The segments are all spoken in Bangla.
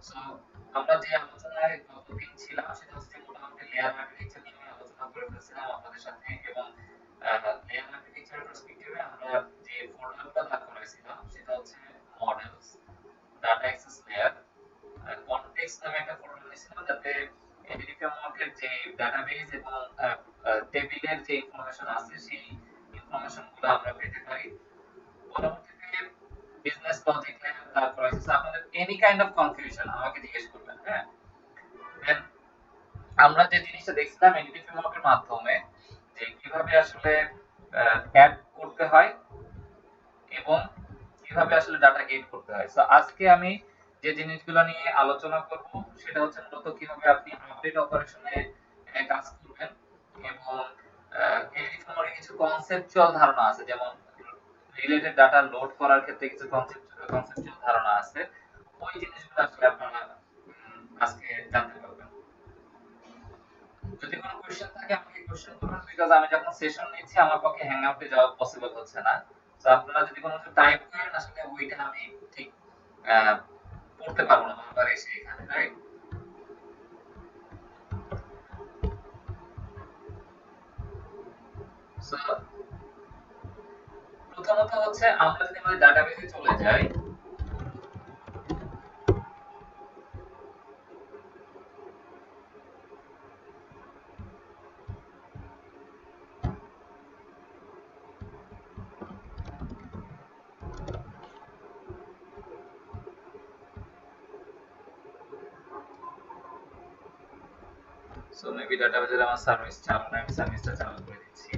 সো আমরা যে আলোচনায় গতদিন ছিলাম সেটা হচ্ছে মোটামুটি লেয়ার আর্কিটেকচার নিয়ে আলোচনা করে ফেলছিলাম আপনাদের সাথে, এবং লেয়ার আর্কিটেকচার পার্সপেক্টিভে আমরা যে ফোল্ডারটা দাঁড় করাইছিলাম সেটা হচ্ছে models, data access layer, context নামে একটা ফোল্ডার নিয়েছিলাম যাতে এনটিটি ফ্রেমওয়ার্কের যে ডাটাবেজ এবং টেবিলের যে ইনফরমেশন আছে সেই ইনফরমেশন গুলো আমরা পেতে পারি। পরবর্তীতে বিজনেস লজিক লেয়ার, তারপর আছে আপনাদের এনি কাইন্ড অফ কনফিউশন আমাকে জিজ্ঞেস করবেন, হ্যাঁ। দেন আমরা যে জিনিসটা দেখছিলাম এনটিটি ফ্রেমওয়ার্কের মাধ্যমে যে কিভাবে আসলে অ্যাড করতে হয় এবং কিভাবে আসলে ডাটা গেট করতে হয়। সো আজকে আমি যে জিনিসগুলো নিয়ে আলোচনা করব সেটা হচ্ছে মূলত কিভাবে আপনি আপডেট অপারেশনে কাজ করবেন, এবং এনটিটি ফ্রেমওয়ার্কে কিছু কনসেপচুয়াল ধারণা আছে, যেমন রিলেটেড ডাটা লোড করার ক্ষেত্রে কিছু কনসেপচুয়াল ধারণা আছে। ওই জিনিসগুলো আসলে আপনারা আজকে জানতে পারবেন। যদি কোনো কোশ্চেন থাকে আমাকে কোশ্চেন করবেন, বিকজ আমি যখন সেশন নিচ্ছি আমার পক্ষে হ্যাং আউটে যাওয়া পসিবল হচ্ছে না। তো আপনারা যদি কোনো কিছু টাইপ করেন আসলে ওইটা আমি ঠিক আহ, পড়তে পারবো না বারবার এসে এখানে, রাইট? সো প্রথমত হচ্ছে আমরা যদি আমাদের ডাটাবেসে চলে যাই, সো মেবি ডাটাবেসের আমার সার্ভিস চালু না, আমি সার্ভিসটা চালু করে দিচ্ছি।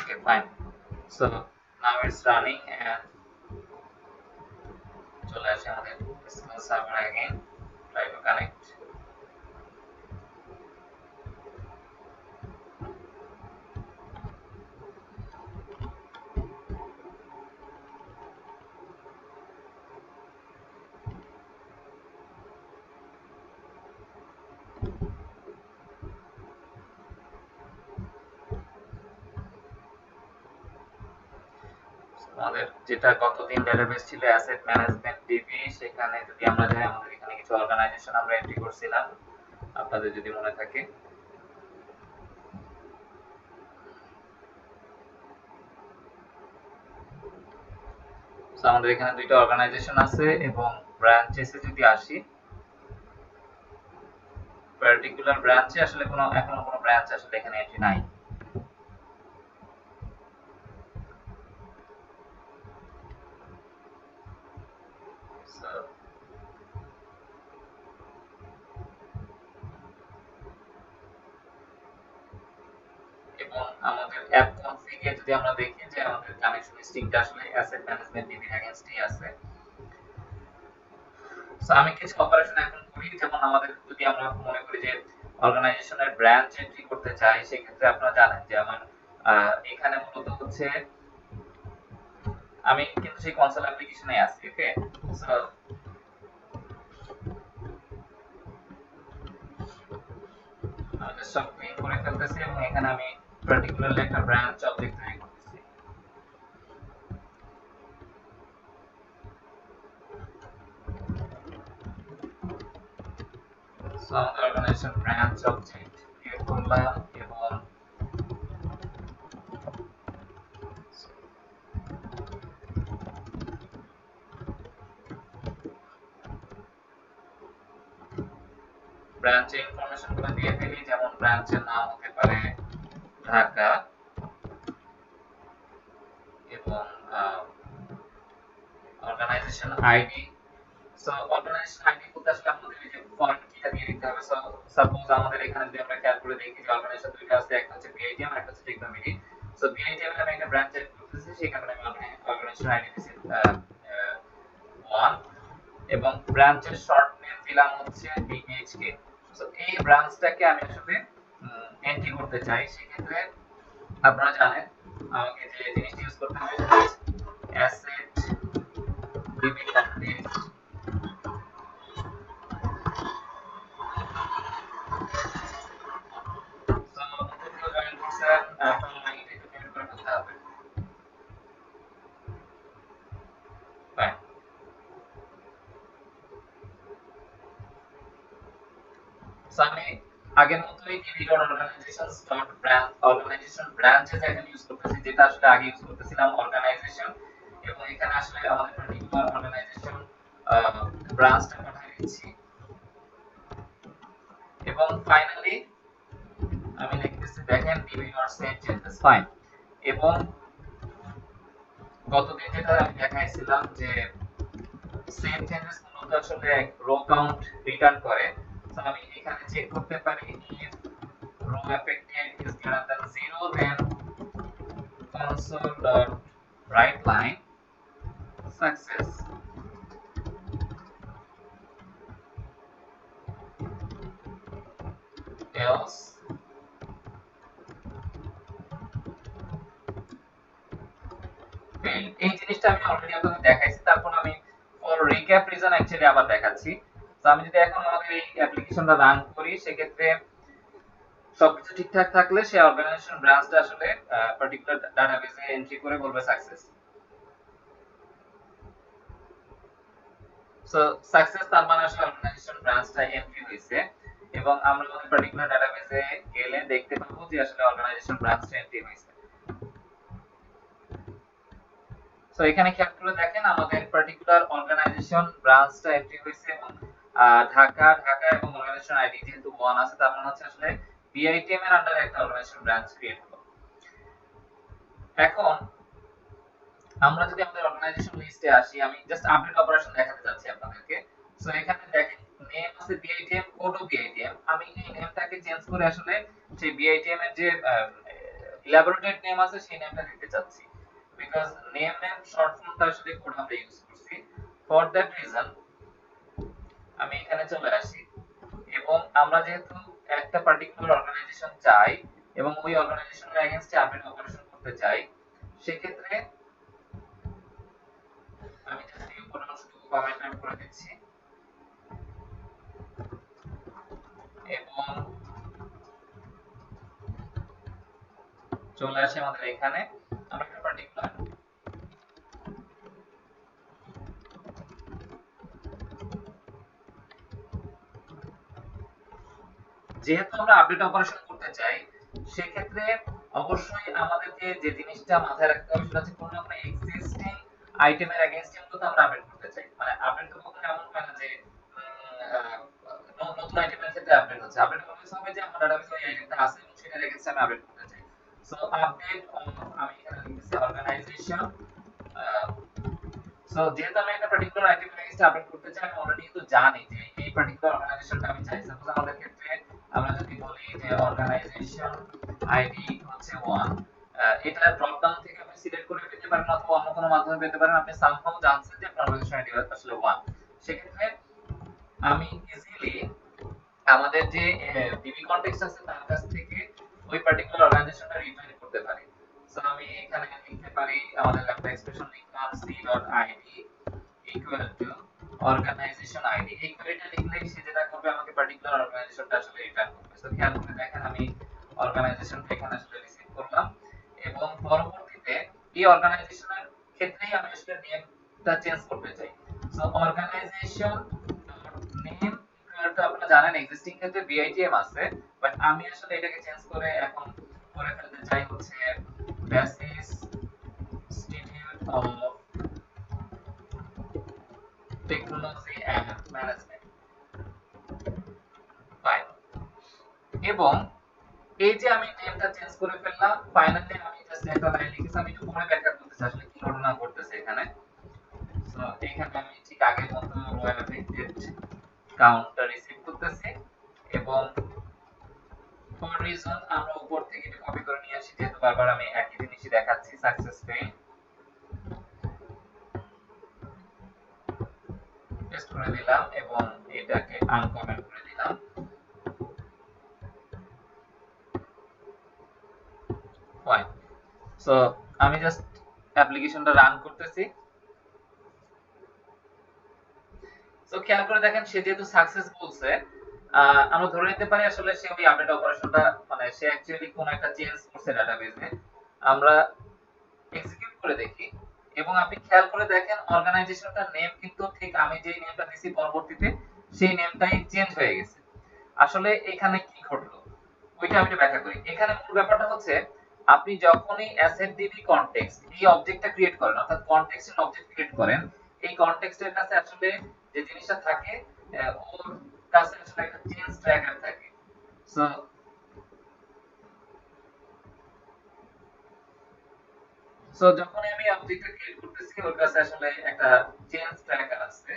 Okay, fine. So now it's running and চলে আসে আমাদের SQL server again, try to connect. আমাদের যেটা গতদিন ডেটাবেস ছিল অ্যাসেট ম্যানেজমেন্ট ডিবি, সেখানে যদি আমরা যাই আমাদের এখানে কিছু অর্গানাইজেশন আমরা এন্ট্রি করছিলাম, আপনাদের যদি মনে থাকে। তো আমাদের এখানে দুইটা অর্গানাইজেশন আছে, এবং ব্রাঞ্চেসে যদি আসি, পার্টিকুলার ব্রাঞ্চে আসলে কোনো এখনো কোনো ব্রাঞ্চ আসলে এখানে এন্ট্রি নাই। So, এবং আমাদের অ্যাপ কনফিগে যদি আমরা দেখি যে আমাদের কানেকশন স্ট্রিংটা আসলে অ্যাসেট ম্যানেজমেন্ট ডিবির এগেইনস্টই আছে। সো আমি কিছু অপারেশন এখন করি, যেমন আমাদের যদি আমরা মনে করি যে অর্গানাইজেশনের ব্রাঞ্চ এন্ট্রি করতে চাই, সেক্ষেত্রে আপনারা জানেন যে আমার এখানে মূলত হচ্ছে আমি কিন্তু সেই কনসোল অ্যাপ্লিকেশনে আছি। ওকে, সো আমি সব ক্লিন করে ফেলতেছি, এবং এখানে আমি পার্টিকুলারলি একটা ব্রাঞ্চ অবজেক্ট তৈরি করতেছি। সো আমাদের অর্গানাইজেশন ব্রাঞ্চ অবজেক্ট ক্রিয়েট করলাম, এবং ব্রাঞ্চের ইনফরমেশন গুলো দিয়ে ফেলি, যেমন ব্রাঞ্চের নাম হতে পারে ঢাকা, এবং organization ID. So organization ID বলতে আসলে আমাদের এই যে ফরেন কিটা দিয়ে দিতে হবে। সো সাপোজ আমাদের এখানে যদি আমরা খেয়াল করে দেখি যে অর্গানাইজেশন দুইটা আছে, একটা হচ্ছে বিআইটি আর একটা হচ্ছে টেকনোমিডি। সো বিআইটিএম এর আমি একটা ব্রাঞ্চ এড করতেছি, সেই কারণে আমি অর্গানাইজেশন আইডি দিছি 1 এবং ব্রাঞ্চের শর্ট নেম দিলাম হচ্ছে বিএইচকে। সো এই ব্রাঞ্চটাকে আমি আসলে এন্ট্রি করতে চাই, সেক্ষেত্রে আপনারা জানেন আমাকে যে জিনিসটা ইউজ করতে হবে সেটা হচ্ছে অ্যাসেট ডিবি কনটেক্সট। সো নতুন কেউ জয়েন করছেন, আপনারা আইডিটা একটু ক্রিয়েট করে ফেলতে হবে। ফাইন। সো আমি আগের মতোই অর্গানাইজেশন ব্রাঞ্চেস এখন ইউজ করতেছি, যেটা আসলে আগে ইউজ করতেছিলাম অর্গানাইজেশন, এবং এখানে আসলে আমাদের পার্টিকুলার অর্গানাইজেশন ব্রাঞ্চটা পাঠিয়ে দিচ্ছি এবং ফাইনালি আমি লিখতেছি দেখেন DB dot save changes. Fine. এবং গতদিন যেটা আমি দেখাইছিলাম যে সেভ চেঞ্জেস মূলত আসলে রো কাউন্ট রিটার্ন করে। তো আমি এখানে চেক করতে পারি if row affected is greater than 0 then console.writeLine success, else failed। এই জিনিসটা আমি অলরেডি আপনাদের দেখাইছি, তারপর আমি ফর রিক্যাপ রিজন অ্যাকচুয়ালি আবার দেখাচ্ছি। তো আমি যদি এখন আমাদের এই অ্যাপ্লিকেশনটা রান করি, সেক্ষেত্রে সবকিছু ঠিকঠাক থাকলে সে অর্গানাইজেশন ব্রাঞ্চটা আসলে পার্টিকুলার ডাটাবেসে এন্ট্রি করে বলবে সাকসেস। সো সাকসেস তার মানে আসলে অর্গানাইজেশন ব্রাঞ্চটা এন্ট্রি হয়েছে, এবং আমরা আমাদের পার্টিকুলার ডাটাবেসে গেলে দেখতে পাবো যে আসলে অর্গানাইজেশন ব্রাঞ্চটা এন্ট্রি হয়েছে। সো এখানে খেয়াল করে দেখেন আমাদের পার্টিকুলার অর্গানাইজেশন ব্রাঞ্চটা এন্ট্রি হয়েছে, এবং ঢাকা এবং অর্গানাইজেশন আইডি যেহেতু 1 আছে, তার মানে হচ্ছে আসলে বিআইটিএম এর আন্ডারে একটা অর্গানাইজেশন ব্রাঞ্চ ক্রিয়েট হলো। এখন আমরা যদি আমাদের অর্গানাইজেশন লিস্টে আসি, আমি জাস্ট আপডেট অপারেশন দেখাতে যাচ্ছি আপনাদেরকে। সো এখানে দেখেন নেম আছে বিআইটিএম, কোডও বিআইটিএম। আমি এই নেমটাকে চেঞ্জ করে আসলে সেই বিআইটিএম এর যে ইলাবোরেটেড নেম আছে সেই নেমটা দিতে চাচ্ছি, বিকজ নেম শর্ট ফর্মটা আসলে কোড আমরা ইউজ করছি। ফর দ্যাট রিজন আমি এখানে চলে আসি, এবং আমরা যেহেতু একটা পার্টিকুলার অর্গানাইজেশন চাই এবং ওই অর্গানাইজেশনের এগেইনস্টে আপডেট অপারেশন করতে চাই, সেক্ষেত্রে আমি জাস্ট এই উপর অংশটুকু কমেন্ট টাইপ করে দিচ্ছি, এবং চলে আসি আমাদের এখানে। আমরা একটা পার্টিকুলার যেহেতু আমরা আপডেট অপারেশন করতে চাই, সেক্ষেত্রে অবশ্যই আমাদেরকে যে জিনিসটা মাথায় রাখতে হবে সেটা হচ্ছে কোনো একটা এক্সিস্টিং আইটেমের এগেইনস্টে মূলত আমরা আপডেট করতে চাই। মানে আপডেট তো কখনো এমন হয় না যে নতুন আইটেমের ক্ষেত্রে আপডেট হচ্ছে, আপডেট অলওয়েজ হবে যে আমার ডাটাবেসে ওই আইটেমটা আছে এবং সেটার এগেইনস্টে আমি আপডেট করতে চাই। সো আপডেট আমি এখানে লিখতেছি অর্গানাইজেশন। সো যেহেতু আমি একটা পার্টিকুলার আইটেমের এগেইনস্টে আপডেট করতে চাই, আমি অলরেডি কিন্তু জানি যে এই পার্টিকুলার অর্গানাইজেশনটা আমি চাই। সাপোজ আমাদের ক্ষেত্রে আমরা যদি বলি যে অর্গানাইজেশন আইডি হচ্ছে 1, এটা ড্রপ ডাউন থেকে আপনি সিলেক্ট করে পেতে পারেন অথবা অন্য কোনো মাধ্যমে পেতে পারেন। আপনি সামহাউ জানছেন যে আপনার অর্গানাইজেশন আইডি আসলে 1, সেক্ষেত্রে আমি ইজিলি আমাদের যে ডিবি কনটেক্সট আছে তার কাছ থেকে ওই পার্টিকুলার অর্গানাইজেশনটা রিফাইন করতে পারি। সো আমি এখানে লিখতে পারি আমাদের একটা এক্সপ্রেশন লিখলাম c.id equal to organisation ID. এই কোয়েরিটা লিখলেই সে যেটা করবে আমাকে পার্টিকুলার অর্গানাইজেশনটা আসলে রিটার্ন করবে। সো খেয়াল করে দেখেন আমি অর্গানাইজেশনটা এখানে আসলে রিসিভ করলাম, এবং পরবর্তীতে এই অর্গানাইজেশনের ক্ষেত্রেই আমি আসলে নেমটা চেঞ্জ করতে চাই। So organization name equal to, আপনারা জানেন এক্সিস্টিং ক্ষেত্রে বিআইটিএম আছে, বাট আমি আসলে এটাকে চেঞ্জ করে এখন করে ফেলতে চাই হচ্ছে Basis institute of technology and management. Fine. এবং এই যে আমি নেমটা চেঞ্জ করে ফেললাম, ফাইনালি আমি জাস্ট একটা লাইন লিখেছি, আমি একটু পরে ব্যাখ্যা করতে চাই আসলে কি ঘটনা ঘটতেছে এখানে। সো এখানে আমি ঠিক আগের মতো রয়্যাল এফেক্টেড কাউন্টটা রিসিভ করতেছি, এবং ফর রিজন আমরা উপর থেকে এটা কপি করে নিয়ে আসি, যেহেতু বারবার আমি একই জিনিস বেশি দেখাচ্ছি সাকসেস ফেল পেস্ট করে দিলাম এবং এটাকে আনকমেন্ট করে দিলাম। ফাইন। সো আমি জাস্ট অ্যাপ্লিকেশনটা রান করতেছি। সো খেয়াল করে দেখেন সে যেহেতু সাকসেস বলছে, আমরা ধরে নিতে পারি আসলে সে ওই আপডেট অপারেশনটা মানে সে অ্যাকচুয়ালি কোন একটা চেঞ্জ করছে ডাটাবেজে। আমরা এক্সিকিউট করে দেখি এবং আপনি খেয়াল করে দেখেন অর্গানাইজেশনটার নেম কিন্তু ঠিক আমি যেই নেমটা দিছি পরবর্তীতে সেই নেমটাই চেঞ্জ হয়ে গেছে। আসলে এখানে কি ঘটলো ওইটা আমি একটু ব্যাখ্যা করি। এখানে মূল ব্যাপারটা হচ্ছে আপনি যখনই অ্যাসেট ডিবি কনটেক্সট এই অবজেক্টটা ক্রিয়েট করেন অর্থাৎ কনটেক্সটের অবজেক্ট ক্রিয়েট করেন, এই কনটেক্সটের কাছে আসলে যে জিনিসটা থাকে ওর কাছে আসলে একটা চেঞ্জ ট্র্যাকার থাকে। সো যখন আমি অবজেক্টটা ক্রিয়েট করতেছি ওর কাছে আসলে একটা চেঞ্জ ট্র্যাকার আছে।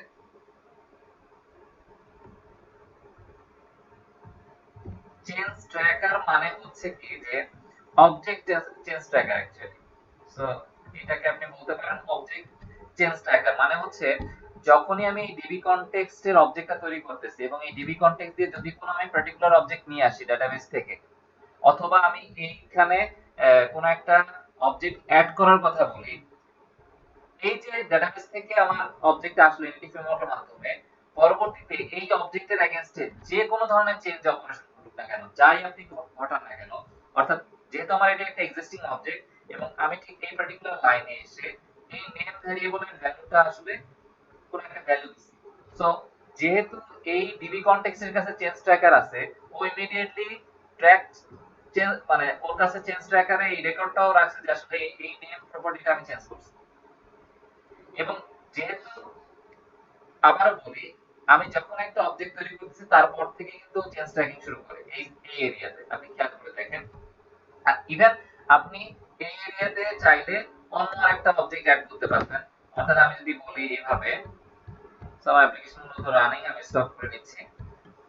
চেঞ্জ ট্র্যাকার মানে হচ্ছে কি যে object change tracker actually. So এটাকে আপনি বলতে পারেন অবজেক্ট চেঞ্জ ট্র্যাকার মানে হচ্ছে যখনই আমি এই ডিবি কনটেক্সটের অবজেক্টটা তৈরি করতেছি এবং এই ডিবি কনটেক্সট দিয়ে যদি কোনো আমি পার্টিকুলার অবজেক্ট নিয়ে আসি ডাটাবেস থেকে অথবা আমি এইখানে কোনো একটা অবজেক্ট অ্যাড করার কথা বলি, এই যে ডাটাবেস থেকে আমার অবজেক্ট আসলে এন্টিটি ফ্রেমওয়ার্কের মাধ্যমে পরবর্তীতে এই অবজেক্টের এগেইনস্টে যে কোনো ধরনের চেঞ্জ অপারেশন করুক না কেন যাই আপনি ঘটান না কেন, অর্থাৎ যেহেতু আমার এটা একটা এক্সিস্টিং অবজেক্ট এবং আমি ঠিক এই পার্টিকুলার লাইনে এসে এই নেম ভ্যারিয়েবলের ভ্যালুটা আসলে কোন একটা ভ্যালু দিছি। সো যেহেতু এই ডিবি কনটেক্সটের কাছে চেঞ্জ ট্র্যাকার আছে ও ইমিডিয়েটলি ট্র্যাক চেঞ্জ মানে ওর কাছে চেঞ্জ ট্র্যাকারে এই রেকর্ডটাও রাখছে যে আসলে এই নেম প্রপার্টিটা আমি চেঞ্জ করছি। এবং যেহেতু আবারও বলি আমি যখন একটা অবজেক্ট তৈরি করতেছি তারপর থেকে কিন্তু চেঞ্জ ট্র্যাকিং শুরু করে এই এরিয়াতে আপনি খেয়াল করে দেখেন। আর ইভেন আপনি এই এরিয়াতে চাইলে অন্য একটা অবজেক্ট অ্যাড করতে পারবেন। অর্থাৎ আমি যদি বলি এইভাবে সব অ্যাপ্লিকেশন মূলত রানিং আমি স্টপ করে নিচ্ছি।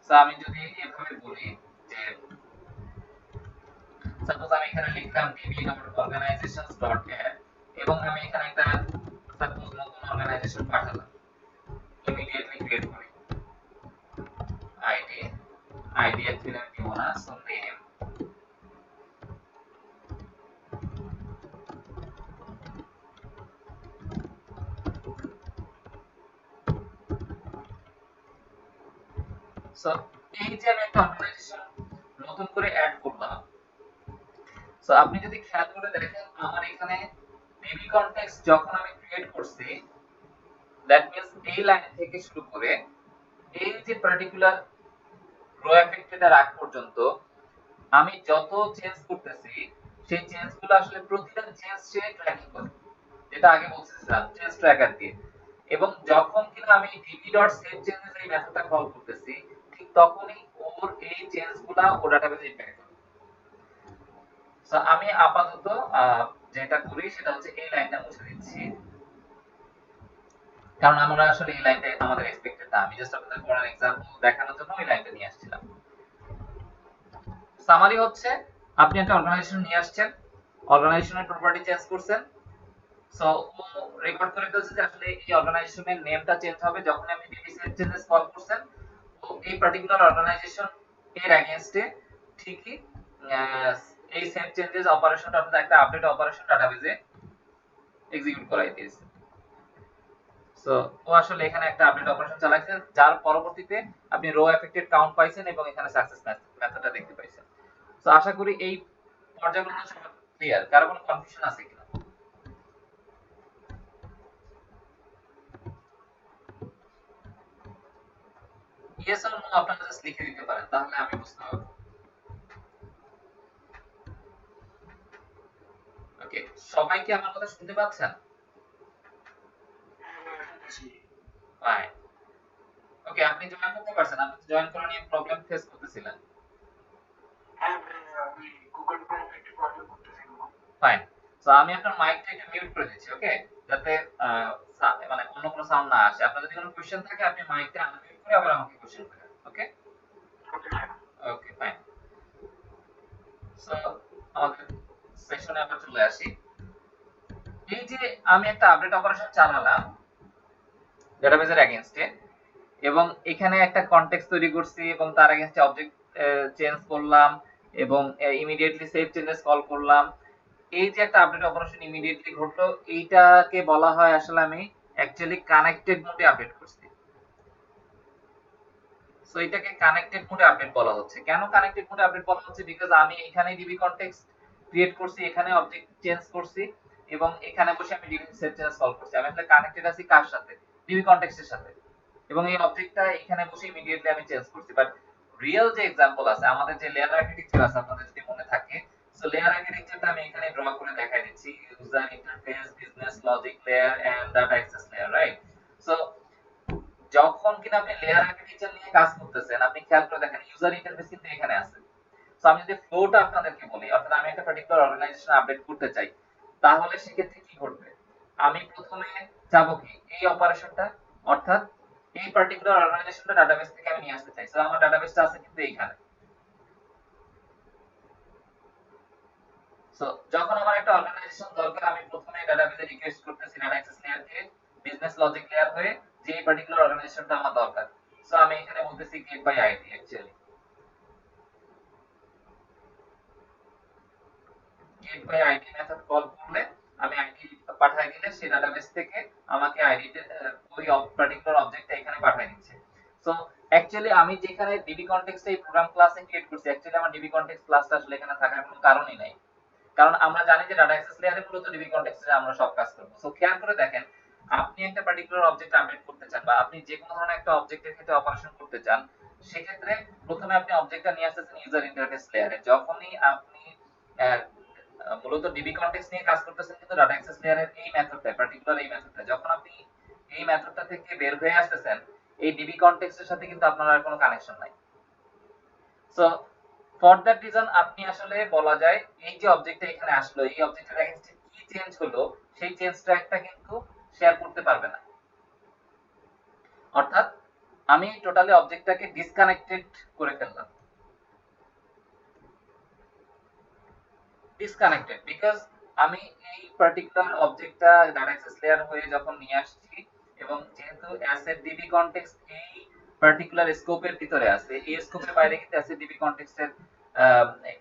সো আমি যদি এভাবে বলি যে সাপোজ আমি এখানে লিখলাম db.organizations.add এবং আমি এখানে একটা সাপোজ নতুন অর্গানাইজেশন পাঠালাম, ইমিডিয়েটলি ক্রিয়েট করি আইডি আইডি অ্যাকচুয়ালি আমি দিব না, সো নেম সো এই যে আমি একটা অর্গানাইজেশন নতুন করে অ্যাড করলাম। সো আপনি যদি খেয়াল করে দেখেন আমার এখানে ডিবি কনটেক্সট যখন আমি ক্রিয়েট করছি দ্যাট মিন্স এই লাইন থেকে শুরু করে এই যে পার্টিকুলার রো এফেক্টেড আগ পর্যন্ত আমি যত চেঞ্জ করতেছি সেই চেঞ্জগুলো আসলে প্রতিটা চেঞ্জ সে ট্র্যাকিং করে, যেটা আগে বলছিলাম চেঞ্জ ট্র্যাকার দিয়ে। এবং যখন কিনা আমি db.saveChanges এই মেথডটা কল করতেছি ঠিক তখনই ওর এই চেঞ্জগুলো ও ডাটাবেজে ইমপ্যাক্ট করে। সো আমি আপাতত যেটা করি সেটা হচ্ছে এই লাইনটা মুছে দিচ্ছি, কারণ আমরা আসলে এই লাইনটা আমাদের এক্সপেক্টেড না, আমি জাস্ট আপনাদের ফর অ্যান এক্সাম্পল দেখানোর জন্য এই লাইনটা নিয়ে আসছিলাম। সামারি হচ্ছে আপনি একটা অর্গানাইজেশন নিয়ে আসছেন, অর্গানাইজেশনের প্রপার্টি চেঞ্জ করছেন। সো ও রেকর্ড করে ফেলছে যে আসলে এই অর্গানাইজেশনের নেমটা চেঞ্জ হবে যখন আপনি ডিবি সেভ চেঞ্জেস কল করছেন। তো এই পার্টিকুলার অর্গানাইজেশন এর এগেইনস্টে ঠিকই এই সেভ চেঞ্জেস অপারেশনটা অর্থাৎ একটা আপডেট অপারেশন ডাটাবেজে এক্সিকিউট করাই দিয়েছে। সো ও আসলে এখানে একটা আপডেট অপারেশন চালাইছে যার পরবর্তীতে আপনি রো এফেক্টেড কাউন্ট পাইছেন এবং এখানে সাকসেস মেথডটা দেখতে পাইছেন। সো আশা করি এই পর্যায়গুলো সব ক্লিয়ার, কারো কোনো কনফিউশন আছে কিনা? ইয়েস অর নো আপনারা জাস্ট লিখে দিতে পারেন তাহলে আমি বুঝতে পারবো। ওকে, সবাই কি আমার কথা শুনতে পাচ্ছেন? ফাইন। ওকে, আপনি জয়েন করতে পারছেন? আপনি জয়েন করা নিয়ে প্রবলেম ফেস করতেছিলেন। ফাইন। সো আমি আপনার মাইকটা একটু মিউট করে দিচ্ছি, ওকে, যাতে মানে অন্য কোনো সাউন্ড না আসে। আপনার যদি কোনো কোশ্চেন থাকে আপনি মাইকটা আনমিউট করে আবার আমাকে কোশ্চেন করেন, ওকে? ওকে ফাইন। সো আমাদের সেশনে আবার চলে আসি। এই যে আমি একটা আপডেট অপারেশন চালালাম ডেটাবেজের এগেইনস্টে, এবং এখানে একটা কনটেক্সট তৈরি করছি এবং তার এগেইনস্টে অবজেক্ট চেঞ্জ করলাম এবং ইমিডিয়েটলি সেভ চেঞ্জেস কল করলাম। এই যে একটা আপডেট অপারেশন ইমিডিয়েটলি ঘটলো, এইটাকে বলা হয় আসলে আমি অ্যাকচুয়ালি কানেক্টেড মোডে আপডেট করছি। সো এটাকে কানেক্টেড মোডে আপডেট বলা হচ্ছে। কেন কানেক্টেড মোডে আপডেট বলা হচ্ছে? বিকজ আমি এখানে ডিবি কনটেক্সট ক্রিয়েট করছি, এখানে অবজেক্ট চেঞ্জ করছি এবং এখানে বসে আমি ডিবি সেভ চেঞ্জ কল করছি। আমি আসলে কানেক্টেড আছি কার সাথে? ডিবি কনটেক্সটের সাথে। এবং এই অবজেক্টটা এখানে বসে ইমিডিয়েটলি আমি চেঞ্জ করছি। বাট রিয়েল যে এক্সাম্পল আছে, আমাদের যে লেয়ার আর্কিটেকচার আছে আপনাদের যদি মনে থাকে, সো লেয়ার আর্কিটেকচারটা আমি এখানে ড্র করে দেখাই দিচ্ছি। User interface, business logic layer and data access layer, right? So যখন কিনা আপনি লেয়ার আর্কিটেকচার নিয়ে কাজ করতেছেন, আপনি খেয়াল করে দেখেন ইউজার ইন্টারফেস কিন্তু এখানে আছে। তো আমি যদি ফ্লোটা আপনাদেরকে বলি, অর্থাৎ আমি একটা পার্টিকুলার অর্গানাইজেশন আপডেট করতে চাই, তাহলে সেক্ষেত্রে কি ঘটবে? আমি প্রথমে যাব কি এই অপারেশনটা, অর্থাৎ এই পার্টিকুলার অর্গানাইজেশনটা ডাটাবেস থেকে আমি নিয়ে আসতে চাই। সো আমার ডাটাবেসটা আছে কিন্তু এইখানে। সো যখন আমার একটা অর্গানাইজেশন দরকার, আমি প্রথমে ডাটাবেসে রিকোয়েস্ট করতেছি ডাটা অ্যাক্সেস লেয়ারকে, বিজনেস লজিক লেয়ার হয়ে যে এই পার্টিকুলার অর্গানাইজেশনটা আমার দরকার। সো আমি এখানে বলতেছি get by ID. Actually get by ID method call করলে আমি আইডি পাঠিয়ে দিলে সেই ডাটাবেস থেকে আমাকে আইডি ওই পার্টিকুলার অবজেক্টটা এখানে পাঠিয়ে দিচ্ছে। সো অ্যাকচুয়ালি আমি যেখানে ডিবি কনটেক্সটে এই প্রোগ্রাম ক্লাসে ক্রিয়েট করছি, অ্যাকচুয়ালি আমার ডিবি কনটেক্সট ক্লাসটা আসলে এখানে থাকার কোনো কারণই নাই। কারণ আমরা জানি যে ডাটা অ্যাক্সেস লেয়ারে মূলত ডিবি কনটেক্সটে আমরা সব কাজ করব। সো খেয়াল করে দেখেন, আপনি একটা পার্টিকুলার অবজেক্ট আপডেট করতে চান বা আপনি যে কোনো ধরনের একটা অবজেক্টের ক্ষেত্রে অপারেশন করতে চান, সেক্ষেত্রে প্রথমে আপনি অবজেক্টটা নিয়ে আসতেছেন ইউজার ইন্টারফেস লেয়ারে। যখনই আপনি আহ, মূলত ডিবি কনটেক্সট নিয়ে কাজ করতেছেন কিন্তু ডাটা অ্যাক্সেস লেয়ারের এই মেথডটা, পার্টিকুলার এই মেথডটা, যখন আপনি এই মেথডটা থেকে বের হয়ে আসতেছেন, এই ডিবি কনটেক্সটের সাথে কিন্তু আপনার আর কোনো কানেকশন নাই। সো ফর দ্যাট রিজন আপনি আসলে বলা যায় এই যে অবজেক্টটা এখানে আসলো, এই অবজেক্টের এগেইনস্টে কি চেঞ্জ হলো সেই চেঞ্জটা একটা কিন্তু শেয়ার করতে পারবে না। অর্থাৎ আমি টোটালি অবজেক্টটাকে ডিসকানেক্টেড করে ফেললাম। ডিসকানেক্টেড বিকজ আমি এই পার্টিকুলার অবজেক্টটা ডাটা অ্যাক্সেস লেয়ার হয়ে যখন নিয়ে আসছি, এবং যেহেতু অ্যাসেট ডিবি কনটেক্সট এই পার্টিকুলার স্কোপের ভিতরে আছে, এই স্কোপের বাইরে কিন্তু অ্যাসেট ডিবি কনটেক্সটের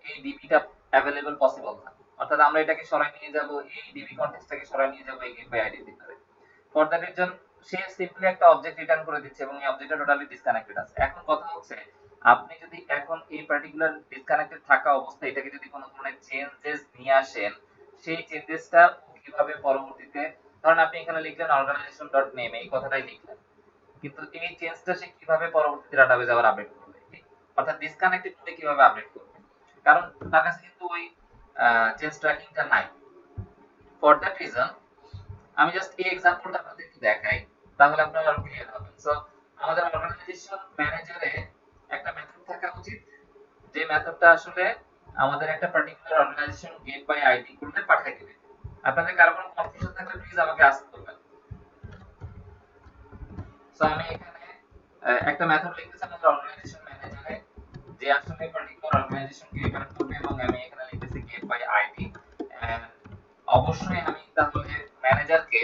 এই ডিবিটা অ্যাভেলেবল পসিবল না। অর্থাৎ আমরা এটাকে সরাই নিয়ে যাব, এই ডিবি কনটেক্সটটাকে সরাই নিয়ে যাব এই গেটওয়ে আইডির ভিতরে। For that reason say simply একটা অবজেক্ট রিটার্ন করে দিচ্ছে এবং এই অবজেক্টটা টোটালি ডিসকানেক্টেড আছে। এখন কথা হচ্ছে, আপনি যদি এখন এই পার্টিকুলার ডিসকানেক্টেড থাকা অবস্থায় এটাকে যদি কোনো ধরনের চেঞ্জেস নিয়ে আসেন, সেই চেঞ্জেসটা কিভাবে পরবর্তীতে, ধরেন আপনি এখানে লিখলেন অর্গানাইজেশন ডট নেম, এই কথাটাই লিখলেন, কিন্তু এই চেঞ্জটা সে কিভাবে পরবর্তীতে ডাটাবেজে আবার আপডেট করবে, অর্থাৎ ডিসকানেক্টেড মোডে কিভাবে আপডেট করবে? কারণ তার কাছে কিন্তু ওই চেঞ্জ ট্র্যাকিংটা নাই। ফর দ্যাট রিজন আমি জাস্ট এই এক্সাম্পলটা আপনাদেরকে দেখাই, তাহলে আপনারা আরো ক্লিয়ার হবেন। সো আমাদের অর্গানাইজেশন ম্যানেজারে একটা মেথড থাকা উচিত, যে মেথডটা আসলে আমাদের একটা particular organization get by ID করলে পাঠিয়ে দিবে। আপনাদের কারো কোনো কনফিউশন থাকলে প্লিজ আমাকে আস্ক করবেন। সো আমি এখানে একটা মেথড লিখতেছি আমাদের অর্গানাইজেশন ম্যানেজারে, যে আসলে পার্টিকুলার অর্গানাইজেশন কে রিটার্ন করবে, এবং আমি এখানে লিখতেছি গেট বাই আইডি। অবশ্যই আমি তাহলে ম্যানেজারকে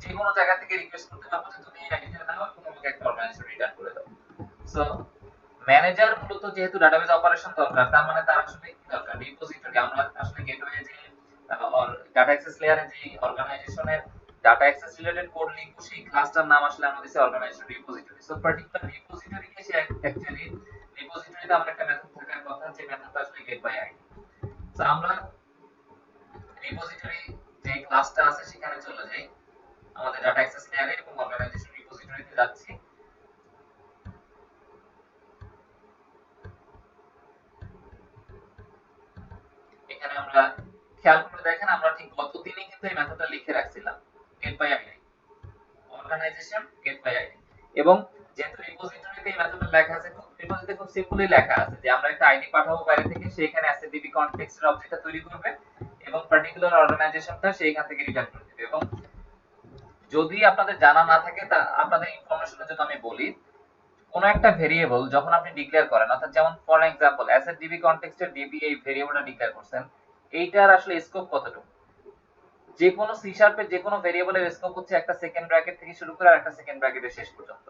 যে কোনো জায়গা থেকে রিকোয়েস্ট করতে পারবো যে তুমি এই আইডিটা নাও এবং আমাকে একটা অর্গানাইজেশন রিটার্ন করে দাও। সো ম্যানেজার মূলত যেহেতু ডাটাবেজ অপারেশন দরকার, তার মানে তার আসলে কি দরকার? রিপোজিটরি। আমরা আসলে গেটওয়ে যে ডাটা অ্যাক্সেস লেয়ারে যে অর্গানাইজেশনের ডাটা অ্যাক্সেস রিলেটেড কোড লিখবো, সেই ক্লাসটার নাম আসলে আমরা দিছি অর্গানাইজেশন রিপোজিটরি। সো পার্টিকুলার রিপোজিটরিকে সে অ্যাকচুয়ালি রিপোজিটরিতে আমরা একটা মেথড থাকার কথা, যে মেথডটা আসলে গেট বাই আইডি। সো আমরা রিপোজিটরি যে ক্লাসটা আছে সেখানে চলে যাই, আমাদের ডাটা অ্যাক্সেস লেয়ারে এবং অর্গানাইজেশন রিপোজিটরিতে যাচ্ছি। এখানে আমরা খেয়াল করে দেখেন, আমরা ঠিক গত দিনই কিন্তু এই মেথডটা লিখে রাখছিলাম, get by ID, organization get by ID. এবং যেহেতু রিপোজিটরিতে এই মেথডটা লেখা আছে, রিপোজিটরিতে খুব সিম্পলি লেখা আছে যে আমরা একটা আইডি পাঠাবো বাইরে থেকে, সেখানে এসডিবি কনটেক্সটের অবজেক্টটা তৈরি করবে এবং পার্টিকুলার অর্গানাইজেশনটা সেইখান থেকে রিটার্ন করে দিবে। এবং যদি আপনাদের জানা না থাকে, তা আপনাদের ইনফরমেশনের জন্য আমি বলি, কোন একটা ভেরিয়েবল যখন আপনি ডিক্লেয়ার করেন, অর্থাৎ যেমন ফর এক্সাম্পল অ্যাসেট ডিবি কনটেক্সটের ডিবি এই ভেরিয়েবলটা ডিক্লেয়ার করছেন, এইটার আসলে স্কোপ কতটুকু? যে কোনো সি শার্পের যে কোনো ভেরিয়েবলের স্কোপ হচ্ছে একটা সেকেন্ড ব্র্যাকেট থেকে শুরু করে আর একটা সেকেন্ড ব্র্যাকেটের শেষ পর্যন্ত।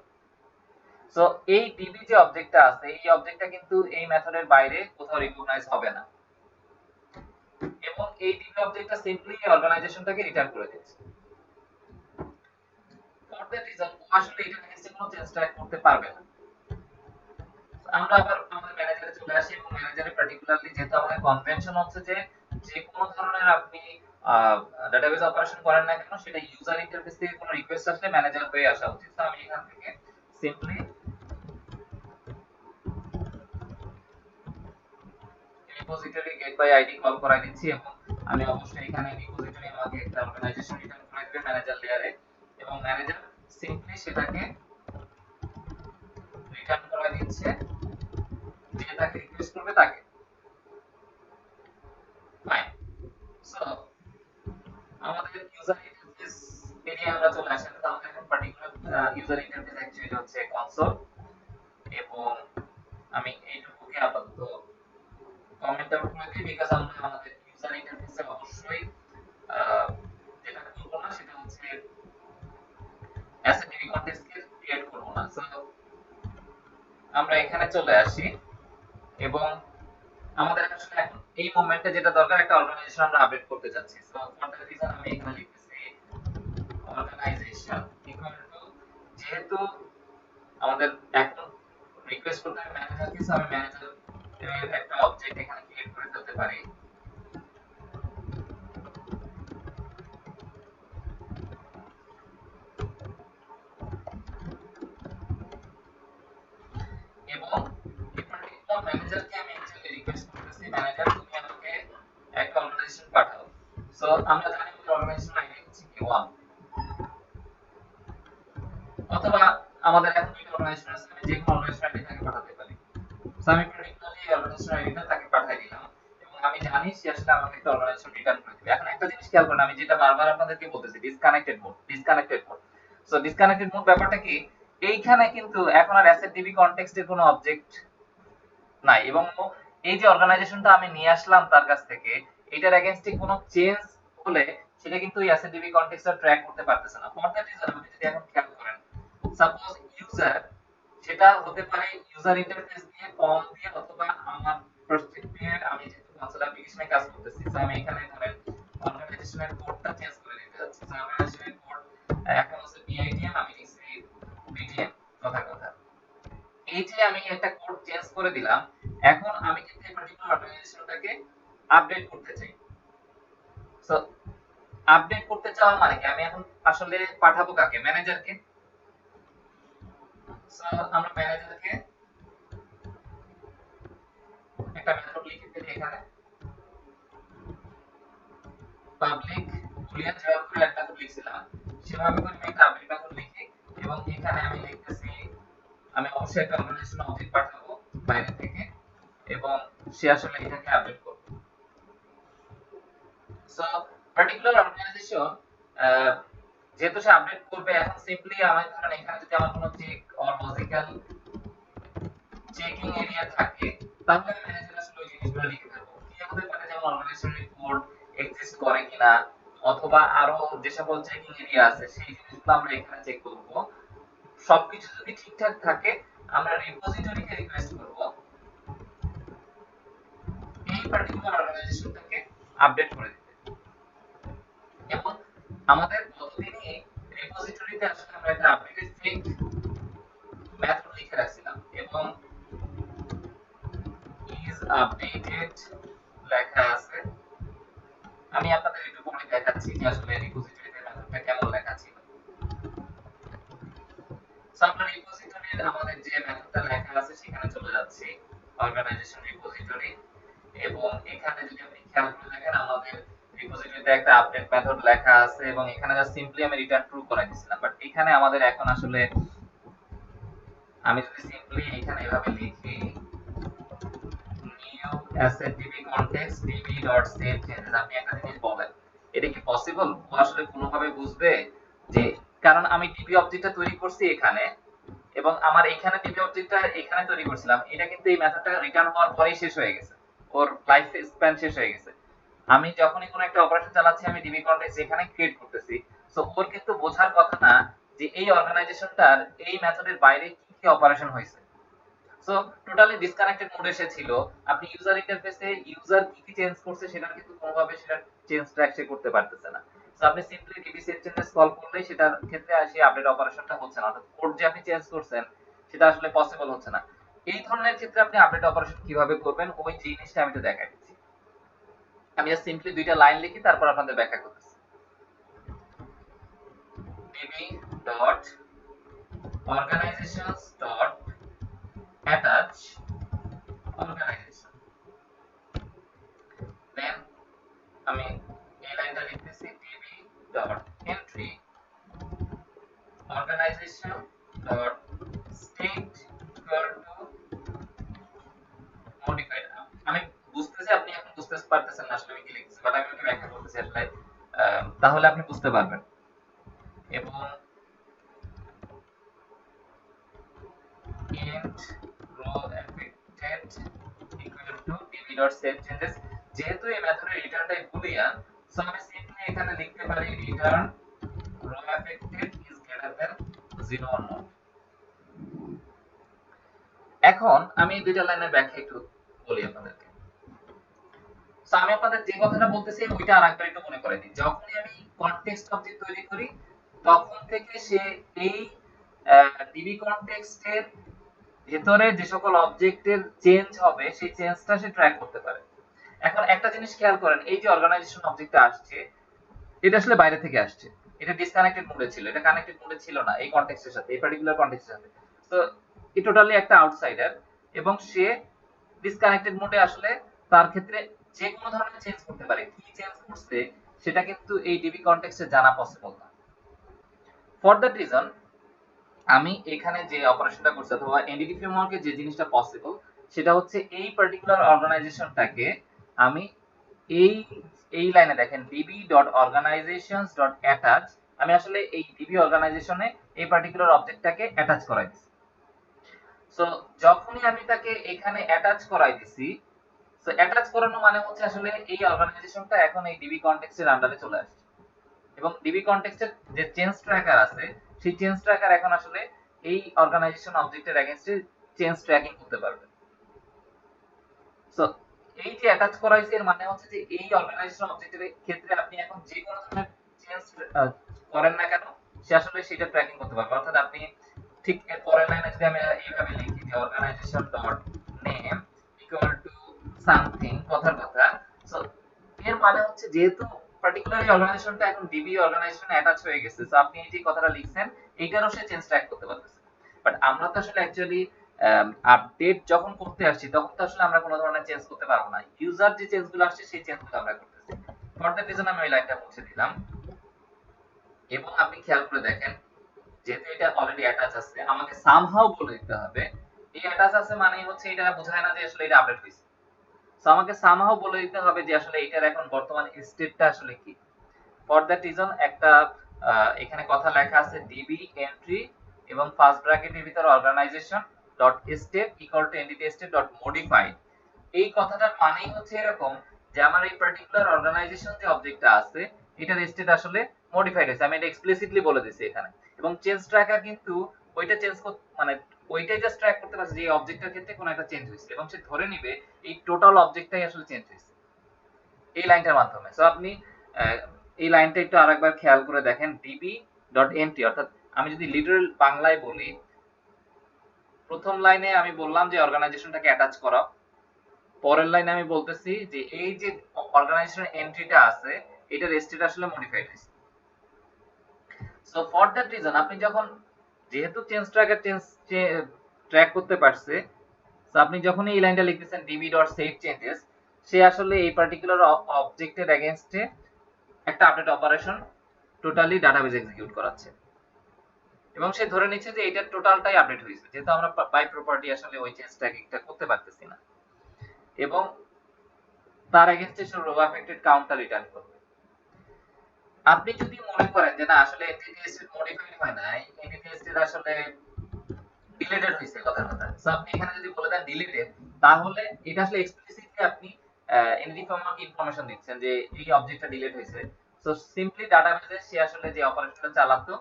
সো এই ডিবি যে অবজেক্টটা আছে এই অবজেক্টটা কিন্তু এই মেথডের বাইরে কোথাও রিকগনাইজ হবে না, এবং এই ডিবি অবজেক্টটা সিম্পলি অর্গানাইজেশনটাকে রিটার্ন করে দিচ্ছে। ফর দ্যাট রিজন আসলে এটা নেক্সটে কোনো চেঞ্জ ট্র্যাক করতে পারবে না। আমরা আবার আমাদের ম্যানেজারে চলে আসি, এবং ম্যানেজারে পার্টিকুলারলি যেহেতু আমাদের কনভেনশন হচ্ছে যে যে কোনো ধরনের আপনি ডাটাবেজ অপারেশন করেন না কেন সেটা ইউজার ইন্টারফেস থেকে কোনো রিকোয়েস্ট আসলে ম্যানেজার হয়ে আসা উচিত। তো আমি এখান থেকে simply repository get by ID call করাই দিচ্ছি, এবং আমি অবশ্যই এখানে রিপোজিটরি আমাকে একটা অর্গানাইজেশন রিটার্ন করে দিবে ম্যানেজার লেয়ারে, এবং ম্যানেজার সিম্পলি সেটাকে রিটার্ন করে দিচ্ছে যে তাকে রিকোয়েস্ট করবে তাকে। ফাইন। সো আমাদের ইউজার ইন্টারফেস এরিয়া আমরা চলে আসলাম। তো আমাদের এখন পার্টিকুলার ইউজার ইন্টারফেস অ্যাকচুয়ালি হচ্ছে কনসোল, এবং আমি এইটুকুকে আপাতত কমেন্ট আউট করে দিই, বিকজ আমরা আমাদের ইউজার ইন্টারফেসে অবশ্যই যেটা করব না সেটা হচ্ছে অ্যাসেট কনটেক্সটকে ক্রিয়েট করব না। সো আমরা এখানে চলে আসি, এবং আমাদের আসলে এখন এই মোমেন্টে যেটা দরকার একটা অর্গানাইজেশন আমরা আপডেট করতে যাচ্ছি। সো ফর দ্যাট রিজন আমি এখানে লিখতেছি অর্গানাইজেশন ইকুয়াল টু, যেহেতু আমাদের এখন রিকোয়েস্ট করতে হবে ম্যানেজার কিছু, আমি ম্যানেজার এর একটা অবজেক্ট এখানে ক্রিয়েট করে ফেলতে পারি। এবং এই পার্টিকুলার ম্যানেজারকে আমি অ্যাকচুয়ালি রিকোয়েস্ট করতেছি ম্যানেজার তুমি আমাকে একটা অর্গানাইজেশন পাঠাও। সো আমরা জানি যে অর্গানাইজেশন আইডি হচ্ছে কি 1, অথবা আমাদের এখন দুটো অর্গানাইজেশন আছে, আমি যে কোনো অর্গানাইজেশন আইডি তাকে পাঠাতে পারি। সো আমি পার্টিকুলারলি অর্গানাইজেশন আইডিটা তাকে পাঠিয়ে দিলাম, এবং আমি জানি সে আসলে আমাকে একটা অর্গানাইজেশন রিটার্ন করে দিবে। এখন একটা জিনিস খেয়াল করুন, আমি যেটা বারবার আপনাদেরকে বলতেছি disconnected mode, disconnected mode. So disconnected mode ব্যাপারটা কি, এইখানে কিন্তু এখন আর অ্যাসেট ডিবি কনটেক্সটের কোনো অবজেক্ট নাই, এবং এই যে অর্গানাইজেশনটা আমি নিয়ে আসলাম তার কাছ থেকে এটার এগেইনস্টে কোনো চেঞ্জ হলে সেটা কিন্তু এই অ্যাসেট ডিবি কনটেক্সটটা ট্র্যাক করতে পারতেছে না। ফর দ্যাট রিজন আপনি যদি এখন খেয়াল করেন, সাপোজ ইউজার, সেটা হতে পারে ইউজার ইন্টারফেস দিয়ে ফর্ম দিয়ে, অথবা আমার পার্সপেক্টিভে আমি যেহেতু কনসোল অ্যাপ্লিকেশনে কাজ করতেছি, তো আমি এখানে ধরেন অর্গানাইজেশনের কোডটা চেঞ্জ করে দিতে যাচ্ছি। তো অর্গানাইজেশনের কোড এখন হচ্ছে বিআইডিএম, আমি লিখছি বিডিএম, কথা কথা। এই যে আমি একটা কোড চেঞ্জ করে দিলাম, এখন আমি কিন্তু এই পার্টিকুলার অর্গানাইজেশনটাকে আপডেট করতে চাই। সো আপডেট করতে চাওয়া মানে কি, আমি এখন আসলে পাঠাবো কাকে, ম্যানেজারকে। সো আমরা ম্যানেজারকে একটা মেথড লিখে ফেলি এখানে, পাবলিক বুলিয়ান যেভাবে করে একটা মেথড লিখছিলাম সেভাবে করে আমি একটা আপডেট মেথড লিখি, এবং এখানে আমি লিখতেছি আমি অবশ্যই একটা অর্গানাইজেশন অবজেক্ট পাঠাবো বাইরে থেকে, এবং সে আসলে এটাকে আপডেট করবে। সো পার্টিকুলার অর্গানাইজেশন যেহেতু সে আপডেট করবে, এখন সিম্পলি আমি ধরেন এখানে যদি আমার কোনো check or logical checking area থাকে, তাহলে আমি ম্যানেজার আসলে ওই জিনিসগুলো লিখে দেবো। কি হতে পারে, যেমন অর্গানাইজেশনের কোড এক্সিস্ট করে কিনা, অথবা আরো যে সকল চেকিং এরিয়া আছে সেই জিনিসগুলো আমরা এখানে চেক করব। সবকিছু যদি ঠিকঠাক থাকে আমরা রিপোজিটরিকে রিকোয়েস্ট করব এই পার্টিকুলার অর্গানাইজেশনটাকে আপডেট করে দিতে, এবং আমাদের গতদিনই রিপোজিটরিতে আসলে আমরা একটা আপডেটেড ফেক মেথড লিখে রাখছিলাম, এবং ইজ আপডেটেড লেখা আছে। আমি আপনাদের একটু পরে দেখাচ্ছি যে আসলে রিপোজিটরিতে মেথডটা কেমন লেখা ছিল। সো আমরা রিপোজিটরির আমাদের যে মেথডটা লেখা আছে সেখানে চলে যাচ্ছি, অর্গানাইজেশন রিপোজিটরি, এবং এখানে যদি আপনি খেয়াল করে দেখেন আমাদের রিপোজিটরিতে একটা আপডেট মেথড লেখা আছে, এবং এখানে জাস্ট সিম্পলি আমি রিটার্ন ট্রু করে দিয়েছিলাম। বাট এখানে আমাদের এখন আসলে আমি যদি সিম্পলি এখানে এভাবে লিখি new asset DB context db.set changes, আপনি একটা জিনিস বলেন এটা কি পসিবল? ও আসলে কোনোভাবে বুঝবে যে, কারণ আমি ডিবি অবজেক্টটা তৈরি করছি এখানে, এবং আমার এখানে ডিবি অবজেক্টটা এখানে তৈরি করছিলাম, এটা কিন্তু এই মেথডটা রিটার্ন হওয়ার পরেই শেষ হয়ে গেছে, ওর লাইফ স্প্যান শেষ হয়ে গেছে। আমি যখনই কোনো একটা অপারেশন চালাচ্ছি আমি ডিবি কন্টেক্সট এখানে ক্রিয়েট করতেছি। সো ওর কিন্তু বোঝার কথা না যে এই অর্গানাইজেশনটার এই মেথডের বাইরে কি কি অপারেশন হয়েছে। সো টোটালি ডিসকানেক্টেড মোডে সে ছিল। আপনি ইউজার ইন্টারফেসে ইউজার কি কি চেঞ্জ করছে সেটা কিন্তু কোনোভাবে সেটা চেঞ্জ ট্র্যাক সে করতে পারতেছে না। সো আপনি simply DB set changes call করলেই সেটার ক্ষেত্রে আসে আপডেট অপারেশনটা হচ্ছে না, অর্থাৎ কোড যে আপনি চেঞ্জ করছেন সেটা আসলে পসিবল হচ্ছে না। এই ধরনের ক্ষেত্রে আপনি আপডেট অপারেশন কিভাবে করবেন ওই জিনিসটা আমি তো দেখাই দিচ্ছি। আমি জাস্ট সিম্পলি দুইটা লাইন লিখি তারপর আপনাদের ব্যাখ্যা করতেছি। DB dot organisations dot attach organisation, then আমি এই লাইনটা লিখতেছি DB dot entry organisation dot state equal to modified. আমি বুঝতেছি আপনি এখন বুঝতে পারতেছেন না আসলে আমি কি লিখতেছি, বাট আমি ওকে ব্যাখ্যা করতেছি আসলে তাহলে আপনি বুঝতে পারবেন। এবং int row affected equal to db dot set changes, যেহেতু এই মেথডের রিটার্ন টাইপ বুলিয়ান সো আমি সিম্পলি এখানে লিখতে পারি return row affected is greater than 0 or not। এখন আমি এই দুইটা লাইনের ব্যাখ্যা একটু বলি আপনাদেরকে। সো আমি আপনাদের যে কথাটা বলতেছি ওইটা আরেকবার একটু মনে করে দিই। যখনই আমি কনটেক্সট অবজেক্ট তৈরি করি তখন থেকে সে এই ডিবি কনটেক্সটের ভেতরে যে সকল অবজেক্টের চেঞ্জ হবে সেই চেঞ্জটা সে ট্র্যাক করতে পারে। এখন একটা জিনিস খেয়াল করেন, এই যে অর্গানাইজেশন অবজেক্টটা আসছে এটা আসলে বাইরে থেকে আসছে, এটা ডিসকানেক্টেড মোডে ছিল, এটা কানেক্টেড মোডে ছিল না এই কনটেক্সটের সাথে, এই পার্টিকুলার কনটেক্সটের সাথে। তো এই টোটালি একটা আউটসাইডার এবং সে ডিসকানেক্টেড মোডে আসলে তার ক্ষেত্রে যে কোনো ধরনের চেঞ্জ করতে পারে। কি চেঞ্জ করছে সেটা কিন্তু এই ডিবি কনটেক্সটে জানা পসিবল না। ফর দ্যাট রিজন আমি এখানে যে অপারেশনটা করছি অথবা এনডিটি ফ্রেমওয়ার্কে যে জিনিসটা পসিবল সেটা হচ্ছে এই পার্টিকুলার অর্গানাইজেশনটাকে আমি এই এই লাইনে দেখেন db.organizations.attach, আমি আসলে এই ডিবি অর্গানাইজেশনে এই পার্টিকুলার অবজেক্টটাকে অ্যাটাচ করাই দিছি। সো যখনই আমি তাকে এখানে অ্যাটাচ করাই দিছি, সো অ্যাটাচ করানো মানে হচ্ছে আসলে এই অর্গানাইজেশনটা এখন এই ডিবি কনটেক্সটের আন্ডারে চলে আসছে এবং ডিবি কনটেক্সটের যে চেঞ্জ ট্র্যাকার আছে সেই চেঞ্জ ট্র্যাকার এখন আসলে এই অর্গানাইজেশন অবজেক্টের এগেইনস্টে চেঞ্জ ট্র্যাকিং করতে পারবে। সো এই যে অ্যাটাচ করা হয়েছে এর মানে হচ্ছে যে এই অর্গানাইজেশন অবজেক্টের ক্ষেত্রে আপনি এখন যে কোনো ধরনের চেঞ্জ করেন না কেন সে আসলে সেটা ট্র্যাকিং করতে পারবে। অর্থাৎ আপনি ঠিক এর পরের লাইনে যদি আমি এইভাবে লিখি যে organization dot name equal to something কথার কথা, সো এর মানে হচ্ছে যেহেতু পার্টিকুলার এই অর্গানাইজেশনটা এখন ডিবি অর্গানাইজেশনে অ্যাটাচ হয়ে গেছে, সো আপনি এই যে কথাটা লিখছেন এইটারও সে চেঞ্জ ট্র্যাক করতে পারতেছে। বাট আমরা তো আসলে অ্যাকচুয়ালি আপডেট যখন করতে আসছি তখন তো আসলে আমরা কোনো ধরনের চেঞ্জ করতে পারবো না, ইউজার যে চেঞ্জগুলো আসছে সেই চেঞ্জগুলো আমরা করতেছি। ফর দ্যাট রিজন আমি ওই লাইনটা মুছে দিলাম এবং আপনি খেয়াল করে দেখেন যেহেতু এটা অলরেডি অ্যাটাচ আছে আমাকে সামহাউ বলে দিতে হবে এই অ্যাটাচ আছে মানে হচ্ছে এটা বোঝায় না যে আসলে এটা আপডেট হয়েছে। সো আমাকে সামহাউ বলে দিতে হবে যে আসলে এটার এখন বর্তমান স্টেটটা আসলে কি। ফর দ্যাট রিজন একটা এখানে কথা লেখা আছে ডিবি এন্ট্রি এবং ফার্স্ট ব্র্যাকেটের ভিতরে organization dot state equal to entity state dot modified. এই কথাটার মানেই হচ্ছে এরকম যে আমার এই পার্টিকুলার অর্গানাইজেশন যে অবজেক্টটা আছে এটার স্টেট আসলে মডিফাইড হয়েছে, আমি এটা এক্সপ্লিসিটলি বলে দিছি এখানে। এবং চেঞ্জ ট্র্যাকার কিন্তু ওইটা চেঞ্জ মানে ওইটাই জাস্ট ট্র্যাক করতে পারছে যে এই অবজেক্টের ক্ষেত্রে কোনো একটা চেঞ্জ হয়েছে এবং সে ধরে নিবে এই টোটাল অবজেক্টটাই আসলে চেঞ্জ হয়েছে এই লাইনটার মাধ্যমে। সো আপনি এই লাইনটা একটু আরেকবার খেয়াল করে দেখেন db.entry, অর্থাৎ আমি যদি লিটারাল বাংলায় বলি প্রথম লাইনে আমি বললাম যে অর্গানাইজেশনটাকে অ্যাটাচ করা, পরের লাইনে আমি বলতেছি যে এই যে অর্গানাইজেশন এন্ট্রিটা আছে এটার স্টেট আসলে মডিফাইড হয়েছে। সো ফর দ্যাট রিজন আপনি যখন যেহেতু চেঞ্জ ট্র্যাকার চেঞ্জ ট্র্যাক করতে পারছে, সো আপনি যখন এই লাইনটা লিখতেছেন db.saveChanges সে আসলে এই পার্টিকুলার অবজেক্টের এগেইনস্টে একটা update operation totally database execute করাচ্ছে এবং সে ধরে নিচ্ছে যে এটার টোটালটাই আপডেট হয়েছে যেহেতু আমরা বাই প্রপার্টি আসলে ওই চেঞ্জ ট্র্যাকিংটা করতে পারতেছি না এবং তার এগেইনস্টে সে রো অ্যাফেক্টেড কাউন্টার রিটার্ন করবে। আপনি যদি মনে করেন যে না আসলে এনটিটি স্টেট মডিফাইড হয় না, এনটিটি স্টেট আসলে ডিলিটেড হয়েছে কথার কথা, সো আপনি এখানে যদি বলে দেন ডিলিটেড তাহলে এটা আসলে এক্সপ্লিসিটলি আপনি in the form of information দিচ্ছেন যে এই অবজেক্টটা ডিলিট হয়েছে। সো সিম্পলি ডাটাবেজে সে আসলে যে অপারেশনটা চালাতো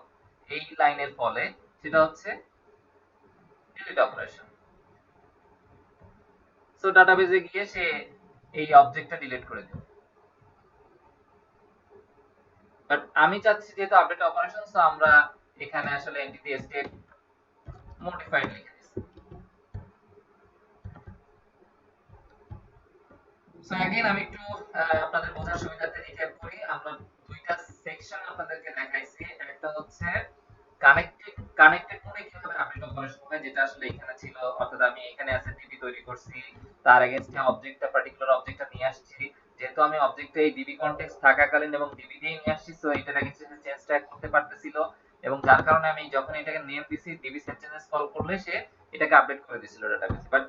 এই লাইনের ফলে সেটা হচ্ছে ডিলিট অপারেশন। সো ডাটাবেজে গিয়ে সে এই অবজেক্টটা ডিলিট করে দেবে। বাট আমি চাচ্ছি যেহেতু আপডেট অপারেশন, সো আমরা এখানে আসলে এন্টিটি স্টেট মডিফাইড লিখে দিচ্ছি। সো अगेन আমি একটু আপনাদের বোঝার সুবিধার্থে রিক্যাপ করি। আমরা দুইটা সেকশন আপনাদেরকে দেখাইছি। একটা হচ্ছে কানেক্টেড কোডে কিভাবে আপডেট অপারেশন হয়, যেটা আসলে এখানে ছিল, অর্থাৎ আমি এখানে অ্যাসেট ডিবি তৈরি করছি, তার এগেইনস্টে অবজেক্টটা পার্টিকুলার অবজেক্টটা নিয়ে আসছি। যেহেতু আমি অবজেক্টে এই ডিবি কনটেক্সট থাকাকালীন এবং ডিবি দিয়ে নিয়ে আসছি, সো এটার এগেইনস্টে চেঞ্জ ট্যাগ করতে পারতেছিল, এবং যার কারণে আমি যখন এটাকে নেম দিছি ডিবি সেট চেঞ্জেস কল করলে সে এটাকে আপডেট করে দিছিল ডাটাবেসে। বাট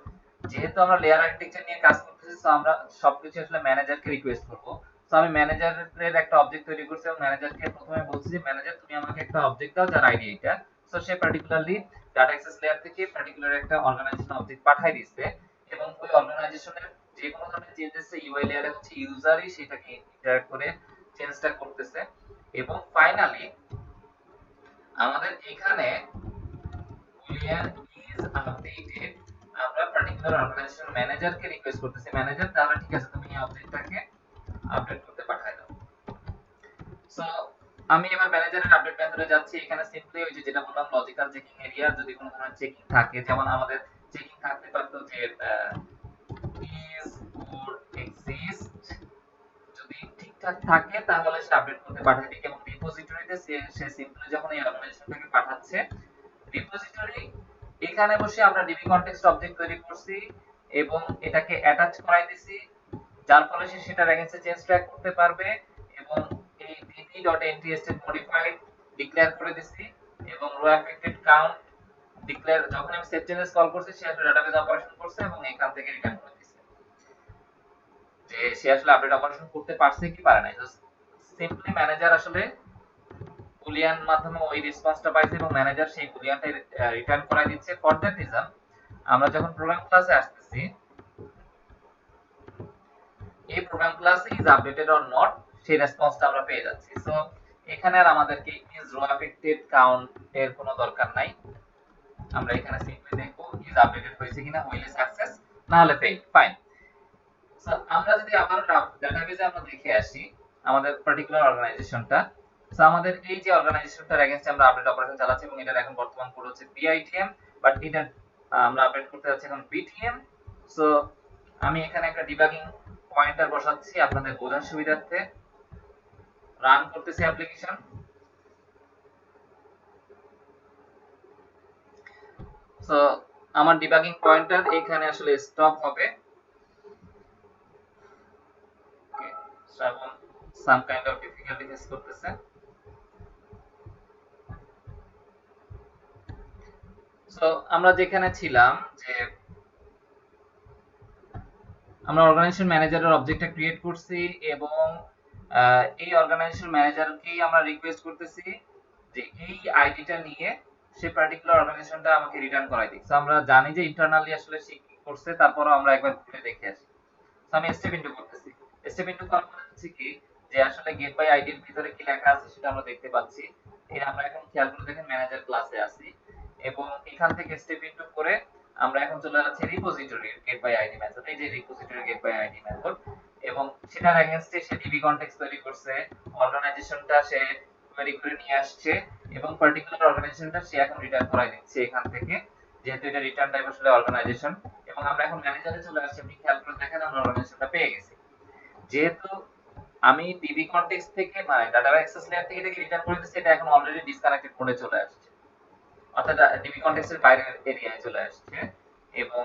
যেহেতু আমরা লেয়ার আর্কিটেকচার নিয়ে কাজ করতেছি, সো আমরা সবকিছু আসলে ম্যানেজারকে রিকোয়েস্ট করব। সো আমি ম্যানেজারের একটা অবজেক্ট তৈরি করছি এবং ম্যানেজারকে প্রথমে বলছি যে ম্যানেজার তুমি আমাকে একটা অবজেক্ট দাও যার আইডি এটা। সো সে পার্টিকুলারলি ডাটা অ্যাক্সেস লেয়ার থেকে পার্টিকুলার একটা অর্গানাইজেশন অবজেক্ট পাঠিয়ে দিচ্ছে, এবং ওই অর্গানাইজেশনের যে কোনো ধরনের চেঞ্জেস ইউআই লেয়ারে হচ্ছে ইউজারই সেটাকে ইন্টারঅ্যাক্ট করে চেঞ্জটা করতেছে। এবং ফাইনালি আমাদের এখানে বুলিয়ান ইজ আপডেটেড, আমরা পার্টিকুলার অর্গানাইজেশন ম্যানেজারকে রিকোয়েস্ট করতেছি, ম্যানেজার তাহলে ঠিক আছে তুমি এই অবজেক্টটাকে আপডেট করতে পাঠায় দাও। সো আমি এবার ম্যানেজারের আপডেট মেথডে যাচ্ছি। এখানে সিম্পলি ওই যে যেটা বললাম লজিক্যাল চেকিং এরিয়া, যদি কোনো ধরনের চেকিং থাকে, যেমন আমাদের চেকিং থাকতে পারতো যে ইজ কোড এক্সিস্ট, যদি ঠিকঠাক থাকে তাহলে সে আপডেট করতে পাঠায় দিকে। এবং রিপোজিটরিতে সে সিম্পলি যখন এই অর্গানাইজেশনটাকে পাঠাচ্ছে, রিপোজিটরি এখানে বসে আমরা ডিবি কনটেক্সট অবজেক্ট তৈরি করছি এবং এটাকে অ্যাটাচ করাই দিছি, যার ফলে সে সেটার এগেইনস্টে চেঞ্জ ট্র্যাক করতে পারবে। এবং এই db.entryState modified ডিক্লেয়ার করে দিছি, এবং রো অ্যাফেক্টেড কাউন্ট ডিক্লেয়ার যখন আমি সেট চেঞ্জেস কল করছি সে আসলে ডাটাবেজ অপারেশন করছে এবং এখান থেকে রিটার্ন করে দিছে যে সে আসলে আপডেট অপারেশন করতে পারছে কি পারে নাই। জাস্ট সিম্পলি ম্যানেজার আসলে বুলিয়ান মাধ্যমে ওই রেসপন্সটা পাইছে এবং ম্যানেজার সেই বুলিয়ানটা রিটার্ন করাই দিচ্ছে। ফর দ্যাট রিজন আমরা যখন প্রোগ্রাম ক্লাসে আসতেছি, এই program class is updated or not সেই রেসপন্সটা আমরা পেয়ে যাচ্ছি। সো এখানে আর আমাদেরকে ইজ রো অ্যাফেক্টেড কাউন্ট এর কোনো দরকার নাই। আমরা এখানে সিম্পলি দেখব ইজ আপডেটেড হয়েছে কিনা, হইলে সাকসেস, না হলে ফেল। ফাইন। সো আমরা যদি আবার ডাটাবেজে আমরা দেখে আসি আমাদের পার্টিকুলার অর্গানাইজেশনটা, সো আমাদের এই যে অর্গানাইজেশনটার এগেইনস্টে আমরা আপডেট অপারেশন চালাচ্ছি এবং এটার এখন বর্তমান কোড হচ্ছে বিআইটিএম, বাট এটা আমরা আপডেট করতে যাচ্ছি এখন বিটিএম। সো আমি এখানে একটা ডিবাগিং পয়েন্টার বসাচ্ছি আপনাদের বোঝার সুবিধার্থে। রান করতেছি অ্যাপ্লিকেশন। সো আমার ডিবাগিং পয়েন্টার এখানে আসলে স্টপ হবে। Okay, Shrabon some kind of difficulty face করতেছে। সো আমরা যেখানে ছিলাম যে আমরা অর্গানাইজেশন ম্যানেজারের অবজেক্টটা ক্রিয়েট করছি এবং এই অর্গানাইজেশন ম্যানেজারকেই আমরা রিকোয়েস্ট করতেছি যে এই আইডিটা নিয়ে সে পার্টিকুলার অর্গানাইজেশনটা আমাকে রিটার্ন করাই দিক। সো আমরা জানি যে ইন্টারনালি আসলে সে কি করছে, তারপরও আমরা একবার ঘুরে দেখে আসি। সো আমি স্টেপ ইনটু করতেছি। স্টেপ ইনটু করার মানে হচ্ছে কি যে আসলে গেট বাই আইডির ভিতরে কি লেখা আছে সেটা আমরা দেখতে পাচ্ছি। এই আমরা এখন খেয়াল করে দেখেন ম্যানেজার ক্লাসে আছি এবং এখান থেকে স্টেপ ইনটু করে আমরা এখন চলে যাচ্ছি রিপোজিটরির গেট বাই আইডি মেথড। এই যে repository get by ID method, এবং সেটার এগেইনস্টে সে ডিবি কনটেক্সট তৈরি করছে, অর্গানাইজেশনটা সে কোয়েরি করে নিয়ে আসছে এবং পার্টিকুলার অর্গানাইজেশনটা সে এখন রিটার্ন করাই দিচ্ছে এখান থেকে, যেহেতু এটা রিটার্ন টাইপ আসলে অর্গানাইজেশন। এবং আমরা এখন ম্যানেজারে চলে আসছি, আপনি খেয়াল করে দেখেন আমরা অর্গানাইজেশনটা পেয়ে গেছি। যেহেতু আমি ডিবি কনটেক্সট থেকে মানে ডাটা অ্যাক্সেস লেয়ার থেকে এটাকে রিটার্ন করে দিচ্ছি, এটা এখন অলরেডি ডিসকানেক্টেড মোডে চলে আসছে, অর্থাৎ ডিবি কনটেক্সটের বাইরের এরিয়ায় চলে আসছে। এবং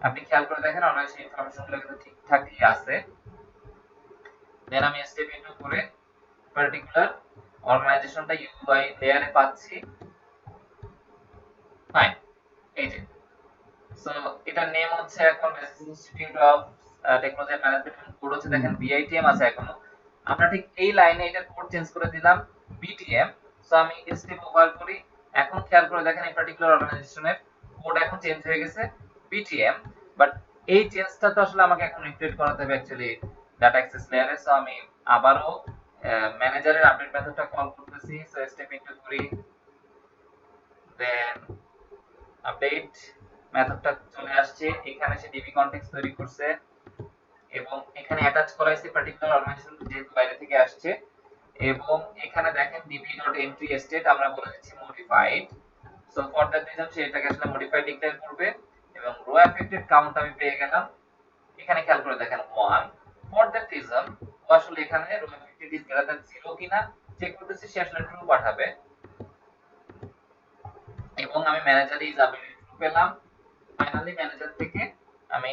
আপনি খেয়াল করে দেখেন অর্গানাইজেশন ইনফরমেশনগুলো কিন্তু ঠিকঠাকই আছে। দেন আমি স্টেপ ইনটু করে পার্টিকুলার অর্গানাইজেশনটা ইউআই লেয়ারে পাচ্ছি। ফাইন, এই যে সো এটার নেম হচ্ছে এখন institute of technology management, code হচ্ছে দেখেন বিআইটিএম আছে এখনো। আমরা ঠিক এই লাইনে এটার কোড চেঞ্জ করে দিলাম বিটিএম। সো আমি স্টেপ ওভার করি, এখন খেয়াল করে দেখেন এই পার্টিকুলার অর্গানাইজেশনের কোড এখন চেঞ্জ হয়ে গেছে বিটিএম, বাট এই চেঞ্জটা তো আসলে আমাকে এখন রিক্রিয়েট করাতে হবে অ্যাকচুয়ালি ডাটা অ্যাক্সেস লেয়ারে। সো আমি আবারও ম্যানেজারের আপডেট মেথডটা কল করতেছি। সো স্টেপ ইনটু করি, দেন আপডেট মেথডটা চলে আসছে। এখানে সে ডিবি কনটেক্সট তৈরি করছে এবং এখানে অ্যাটাচ করাইছে পার্টিকুলার অর্গানাইজেশন যেহেতু বাইরে থেকে আসছে। এবং এখানে দেখেন db.entry state আমরা বলে দিচ্ছি modified. So for that reason সে এটাকে আসলে মডিফাইড ডিক্লেয়ার করবে এবং রো অ্যাফেক্টেড কাউন্ট আমি পেয়ে গেলাম। এখানে খেয়াল করে দেখেন 1 ফর দ্যাট রিজন ও আসলে এখানে row affected is greater than 0 কিনা চেক করতেছি, সে আসলে ট্রু পাঠাবে এবং আমি ম্যানেজারে ইজ আপডেটেড ট্রু পেলাম। ফাইনালি ম্যানেজার থেকে আমি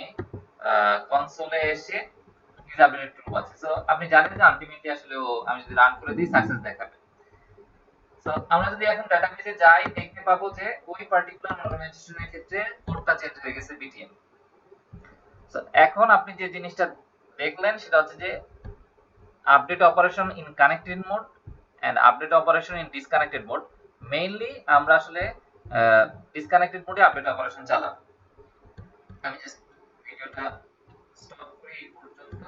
কনসোলে এসে ইজ আপডেটেড ট্রু আছে। সো আপনি জানেন যে আলটিমেটলি আসলে আমি যদি রান করে দিই সাকসেস দেখাবে। সো আমরা যদি এখন ডাটাবেসে যাই দেখতে পাবো যে ওই পার্টিকুলার অর্গানাইজেশনের ক্ষেত্রে কোডটা চেঞ্জ হয়ে গেছে বিটিএম। সো এখন আপনি যে জিনিসটা দেখলেন সেটা হচ্ছে যে update operation in connected mode and update operation in disconnected mode. Mainly আমরা আসলে ডিসকানেক্টেড মোডে আপডেট অপারেশন চালাবো। আমি জাস্ট ভিডিওটা স্টপ করি এই পর্যন্ত।